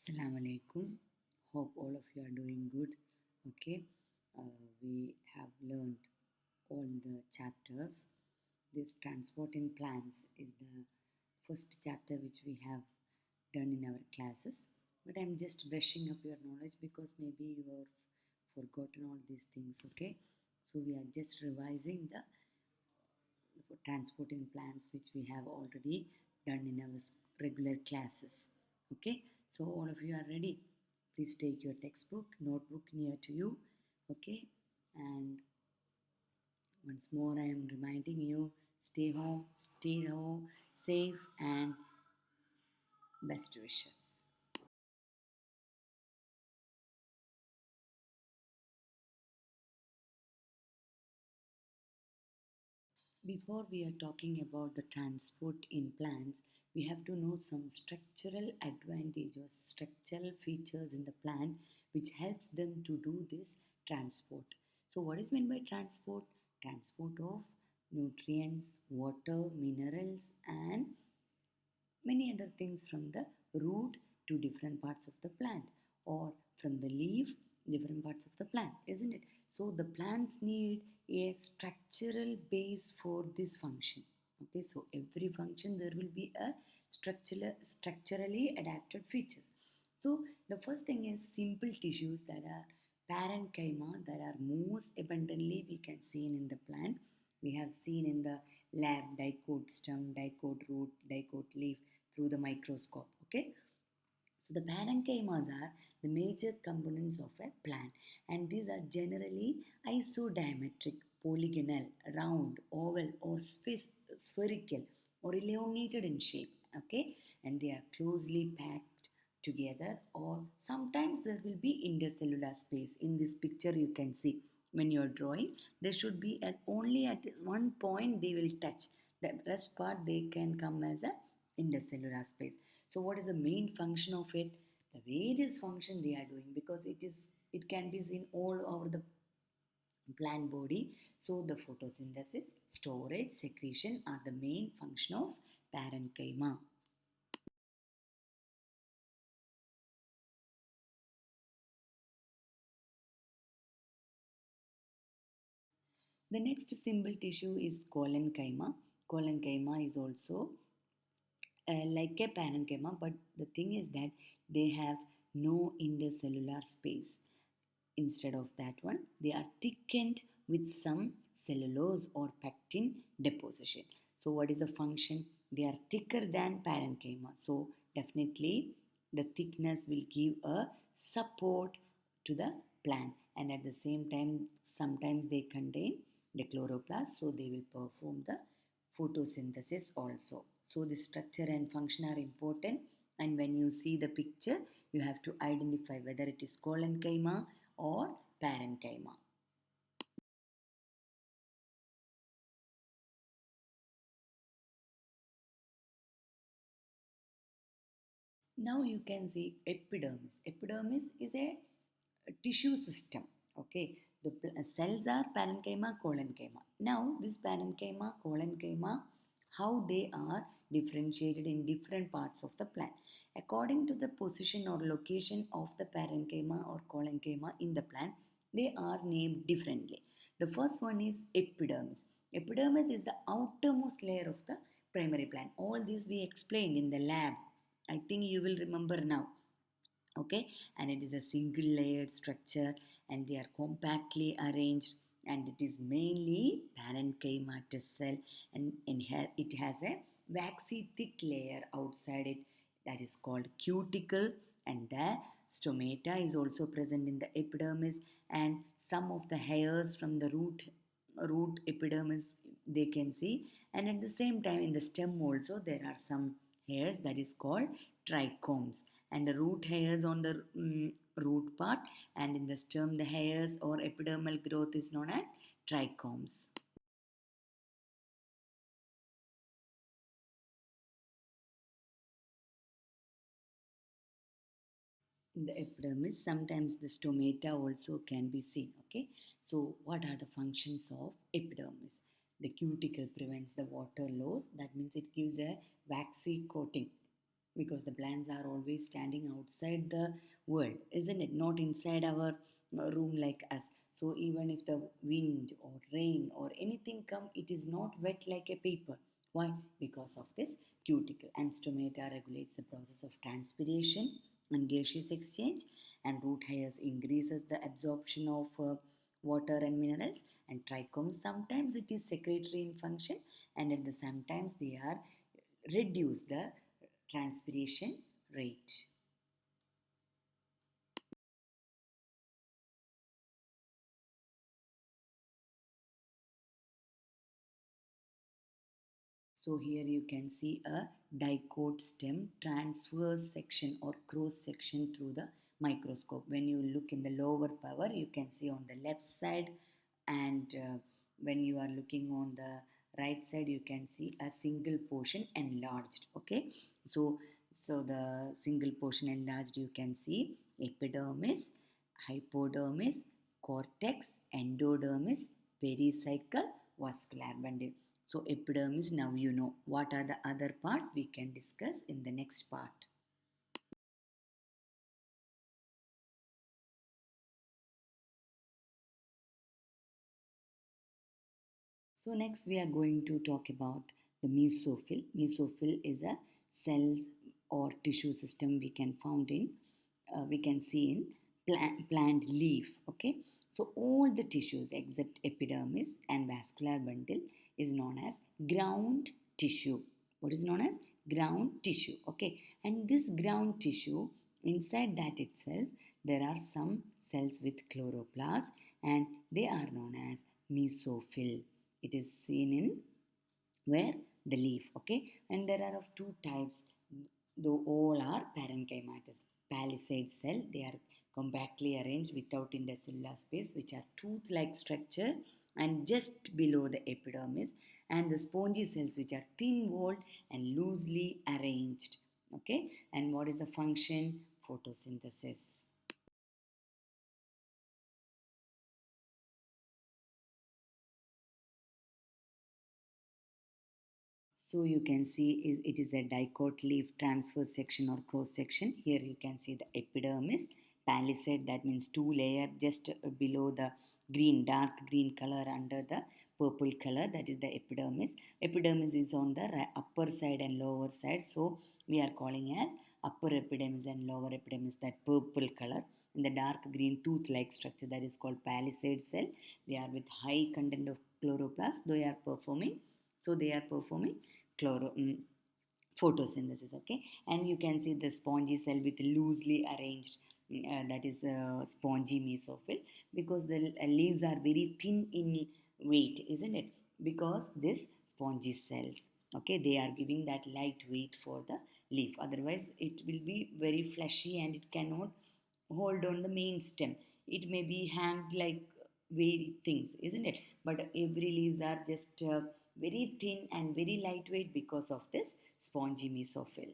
Assalamu alaikum. Hope all of you are doing good. Okay, we have learned all the chapters. This transport in plants is the first chapter which we have done in our classes. But I'm just brushing up your knowledge because maybe you have forgotten all these things. Okay, so we are just revising the transport in plants which we have already done in our regular classes. Okay, so all of you are ready. Please take your textbook, notebook near to you. Okay, and once more I am reminding you, stay home, safe, and best wishes. Before we are talking about the transport in plants, we have to know some structural advantages, structural features in the plant which helps them to do this transport. So what is meant by transport? Transport of nutrients, water, minerals and many other things from the root to different parts of the plant or from the leaf different parts of the plant, isn't it? So the plants need a structural base for this function. Okay, so every function there will be a structurally adapted features. So the first thing is simple tissues that are parenchyma that are most abundantly we can see in the plant. We have seen in the lab dicot stem, dicot root, dicot leaf through the microscope. Okay, so the parenchymas are the major components of a plant, and these are generally isodiametric, polygonal, round, oval, or spherical or elongated in shape. Okay, and they are closely packed together, or sometimes there will be intercellular space. In this picture, you can see when you are drawing, there should be at only at one point they will touch. The rest part they can come as a intercellular space. So what is the main function of it? The various function they are doing, because it can be seen all over the plant body. So the photosynthesis, storage, secretion are the main function of parenchyma. The next simple tissue is collenchyma. Collenchyma is also like a parenchyma, but the thing is that they have no intercellular space. Instead of that one, they are thickened with some cellulose or pectin deposition. So, what is the function? They are thicker than parenchyma. So, definitely the thickness will give a support to the plant, and at the same time, sometimes they contain the chloroplast, so they will perform the photosynthesis also. So, the structure and function are important, and when you see the picture, you have to identify whether it is collenchyma or parenchyma. Now you can see epidermis. Epidermis is a tissue system. Okay, the cells are parenchyma, collenchyma. Now this parenchyma, collenchyma, how they are differentiated in different parts of the plant according to the position or location of the parenchyma or collenchyma in the plant. They are named differently. The first one is epidermis. Epidermis is the outermost layer of the primary plant. All this we explained in the lab. I think you will remember now. Okay, and it is a single layered structure and they are compactly arranged, and it is mainly parenchymatous cell, and it has a waxy thick layer outside it that is called cuticle, and the stomata is also present in the epidermis, and some of the hairs from the root epidermis they can see, and at the same time in the stem also there are some hairs that is called trichomes, and the root hairs on the root part, and in the stem the hairs or epidermal growth is known as trichomes. In the epidermis sometimes the stomata also can be seen. Okay, so what are the functions of epidermis? The cuticle prevents the water loss, that means it gives a waxy coating because the plants are always standing outside the world, isn't it? Not inside our room like us. So even if the wind or rain or anything come, it is not wet like a paper. Why? Because of this cuticle. And stomata regulates the process of transpiration and gaseous exchange, and root hairs increases the absorption of water and minerals, and trichomes sometimes it is secretory in function, and at the sometimes they are reduce the transpiration rate. So here you can see a dicot stem transverse section or cross section through the microscope. When you look in the lower power, you can see on the left side, and when you are looking on the right side, you can see a single portion enlarged. Okay, so the single portion enlarged, you can see epidermis, hypodermis, cortex, endodermis, pericycle, vascular bundle. So epidermis, now you know. What are the other part we can discuss in the next part. So next we are going to talk about the mesophyll. Mesophyll is a cells or tissue system we can see in plant leaf. Okay, so all the tissues except epidermis and vascular bundle is known as ground tissue. What is known as ground tissue? Okay, and this ground tissue, inside that itself there are some cells with chloroplast, and they are known as mesophyll. It is seen in where the leaf. Okay, and there are of two types, though all are parenchymatous. Palisade cell, they are compactly arranged without intercellular space, which are tooth-like structure and just below the epidermis, and the spongy cells, which are thin-walled and loosely arranged. Okay, and what is the function? Photosynthesis. So you can see it is a dicot leaf transverse section or cross section. Here you can see the epidermis, palisade, that means two layer just below the green, dark green color under the purple color, that is the epidermis. Epidermis is on the upper side and lower side, so we are calling as upper epidermis and lower epidermis, that purple color. In the dark green tooth-like structure, that is called palisade cell. They are with high content of chloroplast. They are performing chloro photosynthesis. Okay, and you can see the spongy cell with loosely arranged, that is spongy mesophyll, because the leaves are very thin in weight, isn't it? Because this spongy cells, okay, they are giving that light weight for the leaf, otherwise it will be very fleshy and it cannot hold on the main stem. It may be hanged like very things, isn't it? But every leaves are just very thin and very lightweight because of this spongy mesophyll.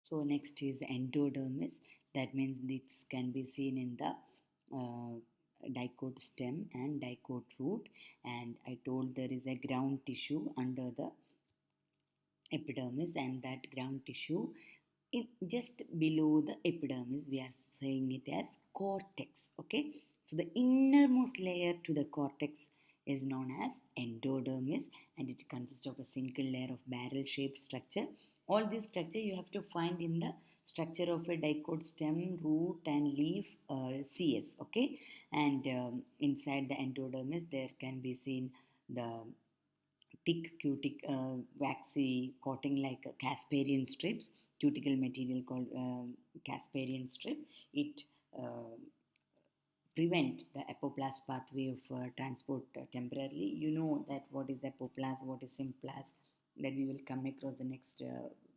So next is endodermis. That means this can be seen in the dicot stem and dicot root. And I told there is a ground tissue under the epidermis, and that ground tissue in just below the epidermis, we are saying it as cortex. Okay, so the innermost layer to the cortex is known as endodermis, and it consists of a single layer of barrel shaped structure. All this structure you have to find in the structure of a dicot stem, root and leaf, cs. Okay, and inside the endodermis there can be seen the thick waxy coating like Casparian strips, cuticle material called Casparian strip. It uh, prevent the apoplast pathway of transport temporarily. You know that what is apoplast, what is symplast, that we will come across the next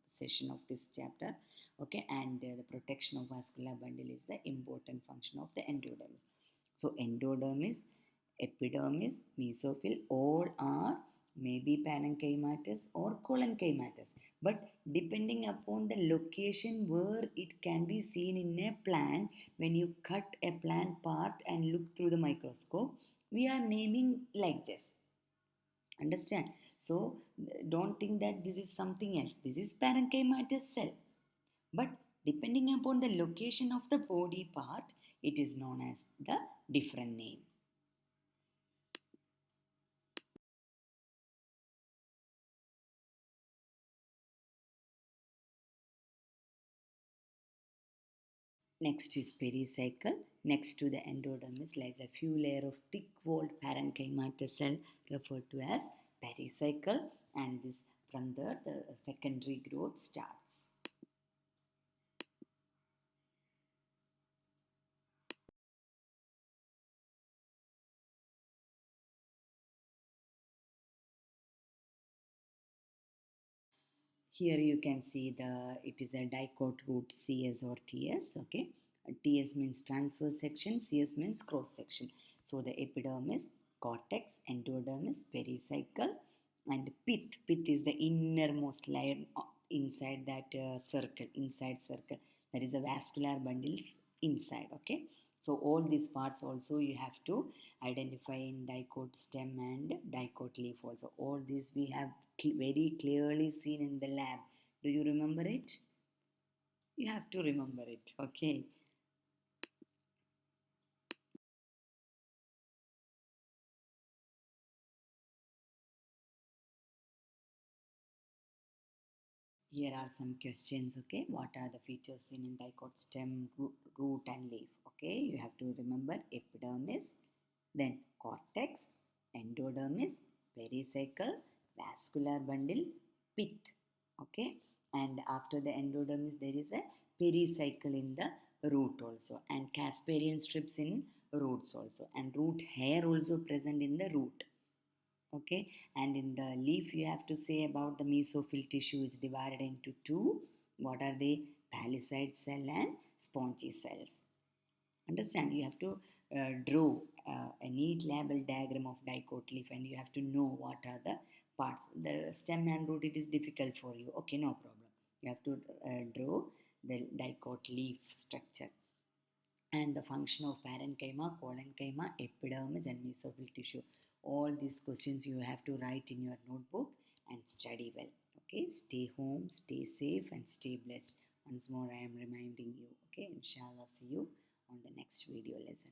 session of this chapter. Okay, and the protection of vascular bundle is the important function of the endodermis. So endodermis, epidermis, mesophyll, all are maybe parenchymatous or collenchymatous. But depending upon the location where it can be seen in a plant, when you cut a plant part and look through the microscope, We are naming like this. Understand? So don't think that this is something else. This is parenchymatous cell. But depending upon the location of the body part, it is known as the different name. Next is pericycle. Next to the endodermis lies a few layer of thick-walled parenchymatous cell referred to as pericycle, and this from there the secondary growth starts. Here you can see it is a dicot root CS or TS. Okay, TS means transverse section, CS means cross section. So the epidermis, cortex, endodermis, pericycle, and pith. Pith is the innermost layer inside that circle, inside circle. There is a vascular bundles inside. Okay, so all these parts also you have to identify in dicot stem and dicot leaf also. All these we have very clearly seen in the lab. Do you remember it? You have to remember it. Okay. Here are some questions. Okay. What are the features seen in dicot stem, root and leaf? Okay. You have to remember epidermis, then cortex, endodermis, pericycle, vascular bundle, pith. Okay, and after the endodermis there is a pericycle in the root also, and Casparian strips in roots also, and root hair also present in the root. Okay, and in the leaf you have to say about the mesophyll tissue is divided into two. What are they? Palisade cell and spongy cells. Understand? You have to draw a neat label diagram of dicot leaf, and you have to know what are the parts. The stem and root, it is difficult for you. Okay, no problem. You have to draw the dicot leaf structure and the function of parenchyma, collenchyma, epidermis, and mesophyll tissue. All these questions you have to write in your notebook and study well. Okay, stay home, stay safe, and stay blessed. Once more, I am reminding you. Okay, inshallah, see you on the next video lesson.